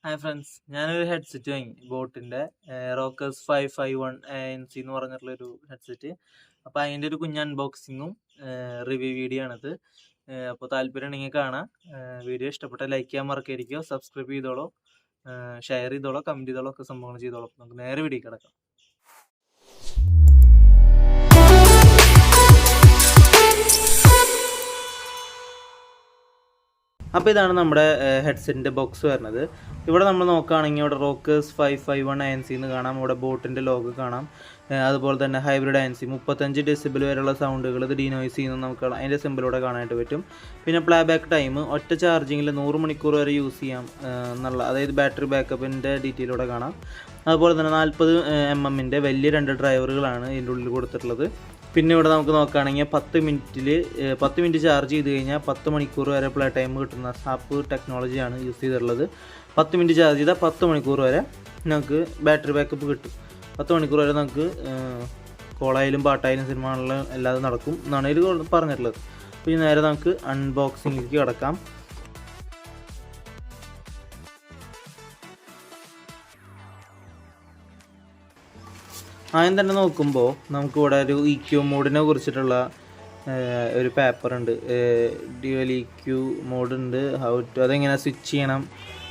Hi friends, ഞാനൊരു headset വാങ്ങി ബോട്ടിൻ്റെ റോക്കേഴ്സ് 551 ANC എന്ന് പറഞ്ഞിട്ടുള്ളൊരു ഹെഡ്സെറ്റ്. അപ്പോൾ അതിൻ്റെ ഒരു കുഞ്ഞ് അൺബോക്സിങ്ങും റിവ്യൂ വീഡിയോ ആണിത്. അപ്പോൾ താല്പര്യം ഉണ്ടെങ്കിൽ കാണാം. വീഡിയോ ഇഷ്ടപ്പെട്ട ലൈക്ക് ചെയ്യാൻ മറക്കായിരിക്കും, സബ്സ്ക്രൈബ് ചെയ്തോളൂ, ഷെയർ ചെയ്തോളൂ, കമൻറ്റ് ചെയ്തോളൂ, ഒക്കെ സംഭവങ്ങൾ ചെയ്തോളൂ. നമുക്ക് നേരെ വീഡിയോ കിടക്കാം. അപ്പോൾ ഇതാണ് നമ്മുടെ ഹെഡ്സെറ്റിൻ്റെ ബോക്സ് വരുന്നത്. ഇവിടെ നമ്മൾ നോക്കുകയാണെങ്കിൽ ഇവിടെ റോക്കേഴ്സ് 551 ANC എന്ന് കാണാം. ഇവിടെ ബോട്ടിൻ്റെ ലോഗോ കാണാം. അതുപോലെ തന്നെ ഹൈബ്രിഡ് ANC 35 ഡെസിബിൾ വരെയുള്ള സൗണ്ടുകൾ ഇത് ഡീനോയ്സ് ചെയ്യുന്നത് നമുക്ക് അതിൻ്റെ സിമ്പിളൂടെ കാണാനായിട്ട് പറ്റും. പിന്നെ പ്ലേ ബാക്ക് ടൈം ഒറ്റ ചാർജിങ്ങിൽ 100 മണിക്കൂർ വരെ യൂസ് ചെയ്യാം എന്നുള്ള, അതായത് ബാറ്ററി ബാക്കപ്പിൻ്റെ ഡീറ്റെയിലൂടെ കാണാം. അതുപോലെ തന്നെ 40 mm വലിയ 2 ഡ്രൈവറുകളാണ് ഇതിൻ്റെ ഉള്ളിൽ കൊടുത്തിട്ടുള്ളത്. പിന്നെ ഇവിടെ നമുക്ക് നോക്കുകയാണെങ്കിൽ 10 മിനിറ്റ് ചാർജ് ചെയ്ത് കഴിഞ്ഞാൽ 10 മണിക്കൂർ വരെ പ്ലേ ടൈം കിട്ടുന്ന സാപ്പ് ടെക്നോളജിയാണ് യൂസ് ചെയ്തിട്ടുള്ളത്. 10 മിനിറ്റ് ചാർജ് ചെയ്താൽ 10 മണിക്കൂർ വരെ നമുക്ക് ബാറ്ററി ബാക്കപ്പ് കിട്ടും. 10 മണിക്കൂർ വരെ നമുക്ക് കോളായാലും പാട്ടായാലും സിനിമകളിലും എല്ലാതും നടക്കും എന്നാണ് ഇതിൽ പറഞ്ഞിട്ടുള്ളത്. അപ്പോൾ ഈ നേരെ നമുക്ക് അൺബോക്സിങ്ങിലേക്ക് കിടക്കാം. ആദ്യം തന്നെ നോക്കുമ്പോൾ നമുക്കിവിടെ ഒരു EQ മോഡിനെ കുറിച്ചിട്ടുള്ള ഒരു പേപ്പർ ഉണ്ട്. ഡ്യുവൽ EQ മോഡ് ഉണ്ട്, അതെങ്ങനെ സ്വിച്ച് ചെയ്യണം,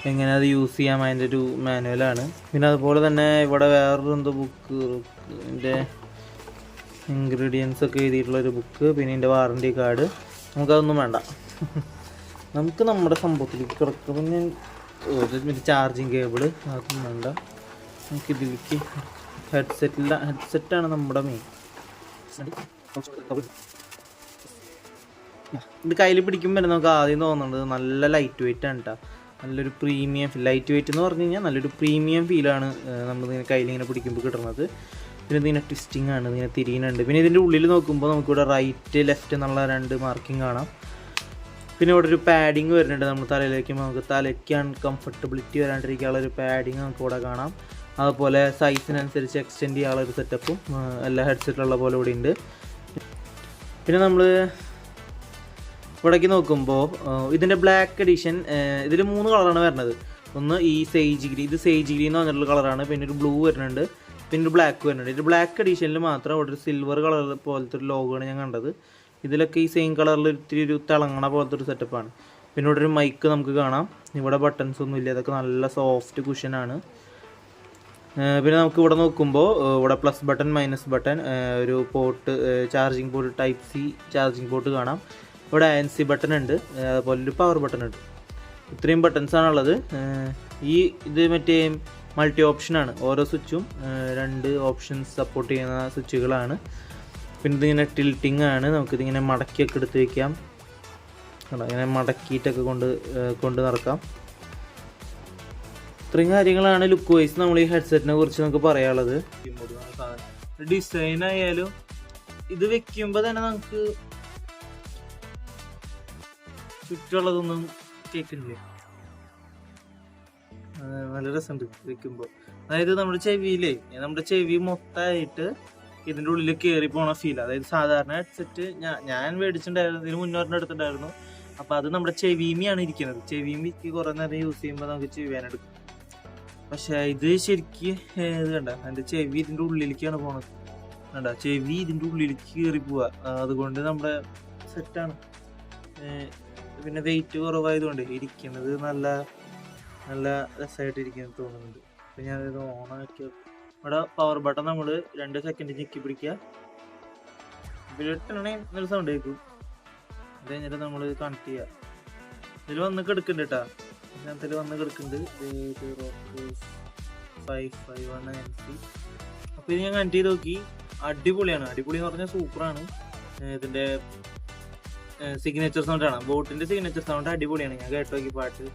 എങ്ങനെ അത് യൂസ് ചെയ്യാം, അതിൻ്റെ ഒരു മാനുവലാണ്. പിന്നെ അതുപോലെ തന്നെ ഇവിടെ വേറൊരു എന്തോ ബുക്ക്, ഇതിൻ്റെ ഇൻഗ്രീഡിയൻസ് ഒക്കെ എഴുതിയിട്ടുള്ളൊരു ബുക്ക്, പിന്നെ ഇതിൻ്റെ വാറണ്ടി കാർഡ്. നമുക്കതൊന്നും വേണ്ട, നമുക്ക് നമ്മുടെ സംഭവത്തിലേക്ക് കിടക്കും. പിന്നെ ചാർജിങ് കേബിള് അതൊന്നും വേണ്ട. നമുക്കിതിലേക്ക് ഹെഡ്സെറ്റാണ് നമ്മുടെ മെയിൻ. ഇത് കയ്യിൽ പിടിക്കുമ്പോൾ നമുക്ക് ആദ്യം തോന്നുന്നത് നല്ല ലൈറ്റ് വെയിറ്റ് ആണ് കേട്ടോ. നല്ലൊരു പ്രീമിയം ഫീൽ. ലൈറ്റ് വെയിറ്റ് എന്ന് പറഞ്ഞു കഴിഞ്ഞാൽ നല്ലൊരു പ്രീമിയം ഫീലാണ് നമ്മളിങ്ങനെ കയ്യിലിങ്ങനെ പിടിക്കുമ്പോൾ കിട്ടുന്നത്. പിന്നെ ഇതിങ്ങനെ ട്വിസ്റ്റിംഗ് ആണ്, ഇങ്ങനെ തിരിയുന്നുണ്ട്. പിന്നെ ഇതിൻ്റെ ഉള്ളിൽ നോക്കുമ്പോൾ നമുക്കിവിടെ റൈറ്റ് ലെഫ്റ്റ് എന്നുള്ള 2 മാർക്കിംഗ് കാണാം. പിന്നെ ഇവിടെ ഒരു പാഡിങ് വരുന്നുണ്ട്. നമ്മൾ തലയിലേക്ക് നമുക്ക് തലയ്ക്ക് അൺകംഫർട്ടബിലിറ്റി വരാണ്ടിരിക്കാനുള്ള ഒരു പാഡിങ് നമുക്ക് ഇവിടെ കാണാം. അതുപോലെ സൈസിനനുസരിച്ച് എക്സ്റ്റെൻഡ് ചെയ്യാനുള്ള ഒരു സെറ്റപ്പും എല്ലാ ഹെഡ്സെറ്റിലുള്ള പോലെ ഇവിടെ ഉണ്ട്. പിന്നെ നമ്മൾ ഇവിടേക്ക് നോക്കുമ്പോൾ ഇതിൻ്റെ ബ്ലാക്ക് എഡിഷൻ, ഇതിൽ 3 കളറാണ് വരുന്നത്. ഒന്ന് ഈ സേജ് ഗ്രീൻ, ഇത് സേജ് ഗ്രീൻ എന്ന് പറഞ്ഞിട്ടുള്ള കളറാണ്. പിന്നെ ഒരു ബ്ലൂ വരുന്നുണ്ട്, പിന്നെ ഒരു ബ്ലാക്ക് വരുന്നുണ്ട്. ഇത് ബ്ലാക്ക് എഡിഷനിൽ മാത്രം ഇവിടെ ഒരു സിൽവർ കളർ പോലത്തെ ഒരു ലോഗോയാണ് ഞാൻ കണ്ടത്. ഇതിലൊക്കെ ഈ സെയിം കളറിൽ ഇത്തിരി ഒരു തിളങ്ങണ പോലത്തെ ഒരു സെറ്റപ്പാണ്. പിന്നെ ഇവിടെ ഒരു മൈക്ക് നമുക്ക് കാണാം. ഇവിടെ ബട്ടൺസ് ഒന്നും ഇല്ല, അതൊക്കെ നല്ല സോഫ്റ്റ് കുഷനാണ്. പിന്നെ നമുക്ക് ഇവിടെ നോക്കുമ്പോൾ ഇവിടെ പ്ലസ് ബട്ടൺ, മൈനസ് ബട്ടൺ, ഒരു port, charging port, type C charging port കാണാം. ഇവിടെ ANC ബട്ടൺ ഉണ്ട്, അതുപോലെ ഒരു പവർ ബട്ടൺ ഉണ്ട്. ഇത്രയും ബട്ടൺസാണുള്ളത്. ഇത് മറ്റേ മൾട്ടി ഓപ്ഷനാണ്. ഓരോ സ്വിച്ചും 2 ഓപ്ഷൻസ് സപ്പോർട്ട് ചെയ്യുന്ന സ്വിച്ചുകളാണ്. പിന്നെ ഇതിങ്ങനെ ടിൽറ്റിംഗ് ആണ്, നമുക്കിതിങ്ങനെ മടക്കിയൊക്കെ എടുത്ത് വയ്ക്കാം. ഇങ്ങനെ മടക്കിയിട്ടൊക്കെ കൊണ്ട് നടക്കാം. ഇത്രയും കാര്യങ്ങളാണ് ലുക്ക് വൈസ് നമ്മൾ ഈ ഹെഡ്സെറ്റിനെ കുറിച്ച് നമുക്ക് പറയാനുള്ളത്. ഡിസൈൻ ആയാലും ഇത് വെക്കുമ്പോൾ തന്നെ നമുക്ക് ചുറ്റുള്ളതൊന്നും കേൾക്കുന്നില്ല, നല്ല രസമുണ്ട് വെക്കുമ്പോൾ. അതായത് നമ്മുടെ ചെവി മൊത്തമായിട്ട് ഇതിൻ്റെ ഉള്ളിൽ കയറി പോണ ഫീൽ. അതായത് സാധാരണ ഹെഡ്സെറ്റ് ഞാൻ മേടിച്ചിട്ടുണ്ടായിരുന്നു, ഇതിന് മുന്നോട്ട് എടുത്തിട്ടുണ്ടായിരുന്നു. അപ്പോൾ അത് നമ്മുടെ ചെവിയുമാണ് ഇരിക്കുന്നത്. ചെവിക്ക് കുറേ നേരം യൂസ് ചെയ്യുമ്പോൾ നമുക്ക് ചെവിയാനെടുക്കും. പക്ഷേ ഇത് ശരിക്ക് ഇത് കണ്ട, എൻ്റെ ചെവി ഇതിൻ്റെ ഉള്ളിലേക്കാണ് പോണത്. കണ്ട, ചെവി ഇതിൻ്റെ ഉള്ളിലേക്ക് കയറി പോവുക. അതുകൊണ്ട് നമ്മുടെ സെറ്റാണ്. പിന്നെ വെയിറ്റ് കുറവായതുകൊണ്ട് ഇരിക്കുന്നത് നല്ല നല്ല രസമായിട്ട് ഇരിക്കുന്നത് തോന്നുന്നുണ്ട്. അപ്പം ഞാനിത് ഓണാക്കി. ഇവിടെ പവർ ബട്ടൺ നമ്മൾ 2 സെക്കൻഡ് ഞെക്കി പിടിക്കുക, ഇതിലിട്ടാണെങ്കിൽ നല്ല സൗണ്ട് കേൾക്കും. അത് കഴിഞ്ഞിട്ട് നമ്മൾ കണക്ട് ചെയ്യുക. ഇതിൽ വന്ന് കിടക്കുന്നുണ്ട് കേട്ടോ, ഇതിനകത്തിൽ വന്ന് കിടക്കുന്നുണ്ട്. Rockers 551 ANC. അപ്പോൾ ഇത് ഞാൻ കണക്ട് ചെയ്ത് നോക്കി, അടിപൊളിയാണ്. അടിപൊളി എന്ന് പറഞ്ഞാൽ സൂപ്പറാണ്. ഇതിൻ്റെ സിഗ്നേച്ചർ സൗണ്ടാണ്, ബോട്ടിൻ്റെ സിഗ്നേച്ചർ സൗണ്ട് അടിപൊളിയാണ്. ഞാൻ കേട്ട് നോക്കി പാട്ട്.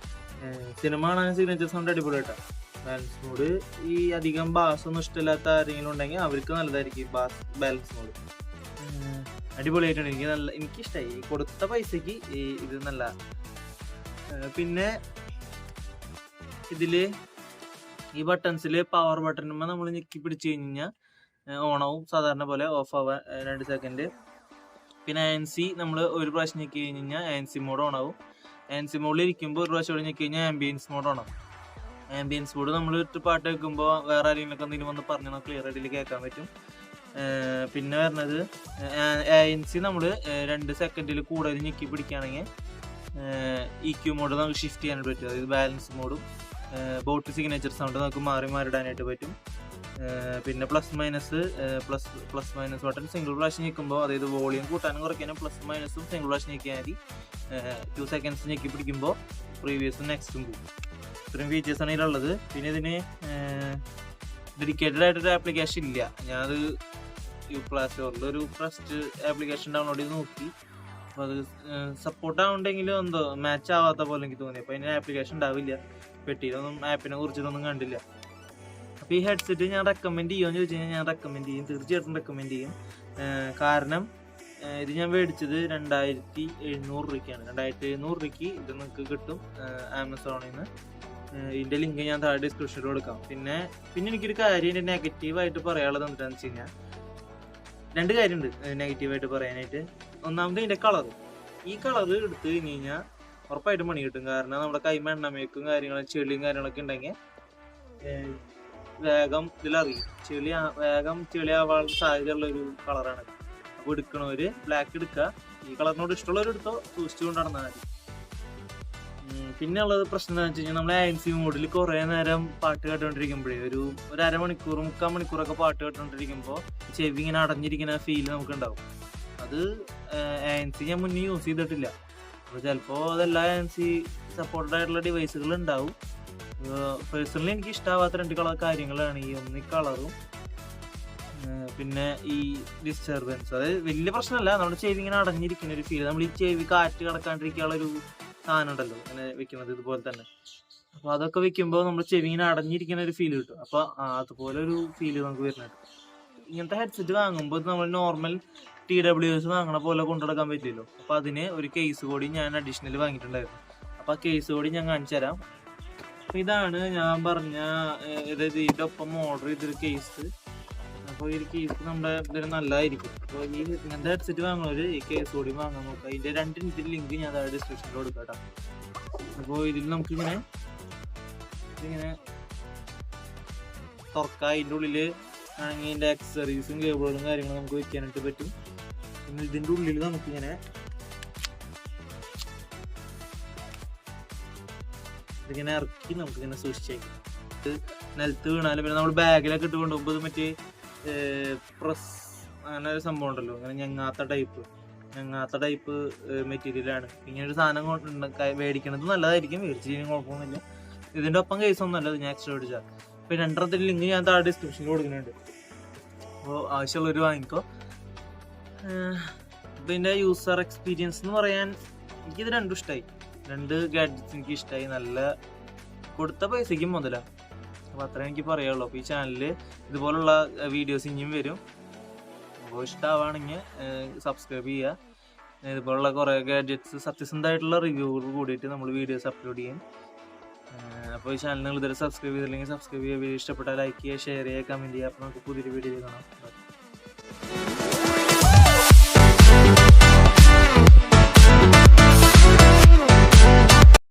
സിനിമ കാണാൻ സിഗ്നേച്ചർ സൗണ്ട് അടിപൊളി കേട്ടോ. ബാലൻസ് മോഡ് ഈ അധികം ബാസ് ഒന്നും ഇഷ്ടമില്ലാത്ത ആരെങ്കിലും ഉണ്ടെങ്കിൽ അവർക്ക് നല്ലതായിരിക്കും ബാലൻസ് മോഡ്. അടിപൊളിയായിട്ടുണ്ട്. എനിക്കിഷ്ടമായി. കൊടുത്ത പൈസക്ക് ഇത് നല്ല. പിന്നെ ഇതിൽ ഈ ബട്ടൺസിൽ പവർ ബട്ടണുമ്പോൾ നമ്മൾ ഞെക്കി പിടിച്ച് കഴിഞ്ഞാൽ ഓണാവും, സാധാരണ പോലെ ഓഫ് ആവാൻ 2 സെക്കൻഡ്. പിന്നെ ANC നമ്മൾ ഒരു പ്രാവശ്യം ഞെക്കി കഴിഞ്ഞ് കഴിഞ്ഞാൽ ANC മോഡ് ഓണാവും. ANC മോഡിൽ ഇരിക്കുമ്പോൾ ഒരു പ്രാവശ്യം ഞെക്കി കഴിഞ്ഞാൽ ആംബിയൻസ് മോഡ് ഓണാവും. ആംബിയൻസ് മോഡ് നമ്മൾ ഇട്ട് പാട്ട് കേൾക്കുമ്പോൾ വേറെ ആരെങ്കിലുമൊക്കെ എന്തെങ്കിലും വന്ന് പറഞ്ഞാൽ ക്ലിയർ ആയിട്ട് കേൾക്കാൻ പറ്റും. പിന്നെ വരുന്നത് ANC നമ്മൾ 2 സെക്കൻഡിൽ കൂടുതൽ ഞെക്കി പിടിക്കുകയാണെങ്കിൽ EQ മോഡ് നമുക്ക് ഷിഫ്റ്റ് ചെയ്യാനായിട്ട് പറ്റും. അതായത് ബാലൻസ് മോഡും ബോട്ട് സിഗ്നേച്ചർ സൗണ്ട് നമുക്ക് മാറി മാറിയിടാനായിട്ട് പറ്റും. പിന്നെ പ്ലസ് മൈനസ് ബട്ടൺ സിംഗിൾ പ്രാവശ്യം ഞെക്കുമ്പോൾ, അതായത് വോളിയം കൂട്ടാനും കുറയ്ക്കാനും പ്ലസ് മൈനസും സിംഗിൾ പ്രാവശ്യം ഞെക്കിയാൽ മതി. 2 സെക്കൻഡ്സ് ഞെക്കി പിടിക്കുമ്പോൾ പ്രീവിയസും നെക്സ്റ്റും പോകും. ഇത്രയും ഫീച്ചേഴ്സാണ് ഇതിലുള്ളത്. പിന്നെ ഇതിന് ഡെഡിക്കേറ്റഡ് ആയിട്ടൊരു ആപ്ലിക്കേഷൻ ഇല്ല. ഞാനത് പ്ലേ സ്റ്റോറിൽ ഒരു ഫസ്റ്റ് ആപ്ലിക്കേഷൻ ഡൗൺലോഡ് ചെയ്ത് നോക്കി. അപ്പോൾ അത് സപ്പോർട്ട് ആവുണ്ടെങ്കിലും എന്തോ മാച്ച് ആവാത്ത പോലെ എനിക്ക് തോന്നി. അപ്പോൾ അതിന് ആപ്ലിക്കേഷൻ ഉണ്ടാവില്ല. പെട്ടിയിലൊന്നും ആപ്പിനെ കുറിച്ചിട്ടൊന്നും കണ്ടില്ല. അപ്പോൾ ഈ ഹെഡ്സെറ്റ് ഞാൻ റെക്കമെൻഡ് ചെയ്യുമെന്ന് ചോദിച്ചു കഴിഞ്ഞാൽ ഞാൻ റെക്കമെൻഡ് ചെയ്യും, തീർച്ചയായിട്ടും റെക്കമെൻഡ് ചെയ്യും. കാരണം ഇത് ഞാൻ മേടിച്ചത് 2700 രൂപയ്ക്കാണ്. 2700 രൂപയ്ക്ക് ഇത് നിങ്ങൾക്ക് കിട്ടും ആമസോണിൽ നിന്ന്. ഇതിൻ്റെ ലിങ്ക് ഞാൻ താഴെ ഡിസ്ക്രിപ്ഷനിൽ കൊടുക്കാം. പിന്നെ എനിക്കൊരു കാര്യം എൻ്റെ നെഗറ്റീവായിട്ട് പറയാനുള്ളത് എന്താണെന്ന് വെച്ച് കഴിഞ്ഞാൽ, 2 കാര്യമുണ്ട് നെഗറ്റീവായിട്ട് പറയാനായിട്ട്. ഒന്നാമത് ഇതിൻ്റെ കളർ. ഈ കളർ എടുത്തു കഴിഞ്ഞ് കഴിഞ്ഞാൽ ഉറപ്പായിട്ടും പണി കിട്ടും. കാരണം നമ്മുടെ കൈമ എണ്ണമേക്കും കാര്യങ്ങളും ചെളിയും കാര്യങ്ങളൊക്കെ ഉണ്ടെങ്കിൽ വേഗം ഇതിലറിയും. വേഗം ചെളിയാവാനുള്ള സാധ്യതയുള്ളൊരു കളറാണ്. അപ്പോൾ എടുക്കണവര് ബ്ലാക്ക് എടുക്കുക. ഈ കളറിനോട് ഇഷ്ടമുള്ളവർ എടുത്തോ, സൂക്ഷിച്ചു കൊണ്ട് നടന്നാൽ മതി. പിന്നെ ഉള്ളത് പ്രശ്നം എന്താണെന്ന് വെച്ച് കഴിഞ്ഞാൽ, നമ്മൾ ANC മോഡിൽ കുറേ നേരം പാട്ട് കേട്ടുകൊണ്ടിരിക്കുമ്പോഴേ ഒരു അരമണിക്കൂർ 3/4 മണിക്കൂറൊക്കെ പാട്ട് കേട്ടുകൊണ്ടിരിക്കുമ്പോൾ ചെവി ഇങ്ങനെ അടഞ്ഞിരിക്കുന്ന ഫീൽ നമുക്ക് ഉണ്ടാവും. അത് ANC ഞാൻ മുന്നേ യൂസ് ചെയ്തിട്ടില്ല. അപ്പോൾ ചിലപ്പോൾ അതെല്ലാ ANC സപ്പോർട്ടഡ് ആയിട്ടുള്ള ഡിവൈസുകൾ ഉണ്ടാവും. പേഴ്സണലി എനിക്ക് ഇഷ്ടമാവാത്ത 2 കാര്യങ്ങളാണ് ഈ കളറും പിന്നെ ഈ ഡിസ്റ്റർബൻസ്. അത് വലിയ പ്രശ്നമല്ല, നമ്മുടെ ചെവി ഇങ്ങനെ അടഞ്ഞിരിക്കുന്ന ഒരു ഫീൽ. നമ്മൾ ഈ ചെവി കാറ്റ് കടക്കാണ്ടിരിക്കാനുള്ള ഒരു സാധനം ഉണ്ടല്ലോ ഇങ്ങനെ വെക്കുന്നത്, ഇതുപോലെ തന്നെ. അപ്പോൾ അതൊക്കെ വെക്കുമ്പോൾ നമ്മുടെ ചെവി ഇങ്ങനെ അടഞ്ഞിരിക്കുന്ന ഒരു ഫീൽ കിട്ടും. അപ്പോൾ അതുപോലെ ഒരു ഫീൽ നമുക്ക് വരുന്നുണ്ട്. ഇങ്ങനത്തെ ഹെഡ്സെറ്റ് വാങ്ങുമ്പോൾ നമ്മൾ നോർമൽ TWS വാങ്ങണ പോലെ കൊണ്ടുനടക്കാൻ പറ്റില്ലല്ലോ. അപ്പോൾ അതിന് ഒരു കേസ് കൂടി ഞാൻ അഡീഷണൽ വാങ്ങിയിട്ടുണ്ടായിരുന്നു. അപ്പോൾ ആ കേസ് കൂടി ഞാൻ കാണിച്ചു തരാം. അപ്പോൾ ഇതാണ് ഞാൻ പറഞ്ഞ, അതായത് ഇതിൻ്റെ ഒപ്പം ഓർഡർ ചെയ്തൊരു കേസ്. അപ്പോൾ ഈ കേസ് നമ്മുടെ ഇതിന് നല്ലതായിരിക്കും. അപ്പോൾ ഈ ഇങ്ങനത്തെ ഹെഡ്സെറ്റ് വാങ്ങുന്നവർ ഈ കേസ് കൂടി വാങ്ങാൻ നോക്കുക. ഇതിൻ്റെ 2 ലിങ്ക് ഞാൻ താഴെ ഡിസ്ക്രിപ്ഷനിൽ കൊടുക്കാം കേട്ടോ. അപ്പോൾ ഇതിൽ നമുക്കിങ്ങനെ തുറക്കാം. അതിൻ്റെ ഉള്ളിൽ ആണെങ്കിൽ ഇതിൻ്റെ ആക്സസറീസും കേബിളും കാര്യങ്ങളും നമുക്ക് വെക്കാനായിട്ട് പറ്റും. പിന്നെ ഇതിൻ്റെ ഉള്ളിൽ നമുക്കിങ്ങനെ ഇതിങ്ങനെ ഇറക്കി നമുക്കിങ്ങനെ സൂക്ഷിച്ചേക്കാം. ഇത് നിലത്ത് വീണാലും പിന്നെ നമ്മൾ ബാഗിലൊക്കെ ഇട്ട് കൊണ്ടുപോകുമ്പോൾ ഇത് മറ്റേ പ്രസ് അങ്ങനെ ഒരു സംഭവം ഉണ്ടല്ലോ, അങ്ങനെ ഞങ്ങാത്ത ടൈപ്പ് മെറ്റീരിയലാണ്. ഇങ്ങനെ ഒരു സാധനം മേടിക്കണത് നല്ലതായിരിക്കും. മേടിച്ച് കഴിഞ്ഞാൽ കുഴപ്പമൊന്നുമില്ല. ഇതിൻ്റെ ഒപ്പം കേസൊന്നും അല്ല, ഞാൻ എക്സ്ട്രാ മേടിച്ചാൽ. അപ്പോൾ 2 ലിങ്ക് ഞാൻ താഴെ ഡിസ്ക്രിപ്ഷനിൽ കൊടുക്കുന്നുണ്ട്. അപ്പോൾ ആവശ്യമുള്ളവർ വാങ്ങിക്കോ. അപ്പോൾ ഇതിൻ്റെ യൂസർ എക്സ്പീരിയൻസ് എന്ന് പറയാൻ എനിക്കിത് 2 ഇഷ്ടമായി. 2 ഗാഡ്ജറ്റ്സ് എനിക്ക് ഇഷ്ടമായി. നല്ല കൊടുത്ത പൈസയ്ക്കും മുതലാണ്. അപ്പോൾ അത്രേ എനിക്ക് പറയുള്ളൂ. അപ്പോൾ ഈ ചാനലിൽ ഇതുപോലുള്ള വീഡിയോസ് ഇനിയും വരും. അപ്പോൾ ഇഷ്ടമാവുകയാണെങ്കിൽ സബ്സ്ക്രൈബ് ചെയ്യുക. ഇതുപോലുള്ള കുറേ ഗാഡ്ജറ്റ്സ് സത്യസന്ധമായിട്ടുള്ള റിവ്യൂകൾ കൂടിയിട്ട് നമ്മൾ വീഡിയോസ് അപ്ലോഡ് ചെയ്യും. അപ്പോൾ ഈ ചാനൽ നിങ്ങൾ ഇതുവരെ സബ്സ്ക്രൈബ് ചെയ്തില്ലെങ്കിൽ സബ്സ്ക്രൈബ് ചെയ്യുക. വീഡിയോ ഇഷ്ടപ്പെട്ടാൽ ലൈക്ക് ചെയ്യുക, ഷെയർ ചെയ്യുക, കമൻറ്റ് ചെയ്യുക. അപ്പോൾ നമുക്ക് പുതിയൊരു വീഡിയോ കാണാം.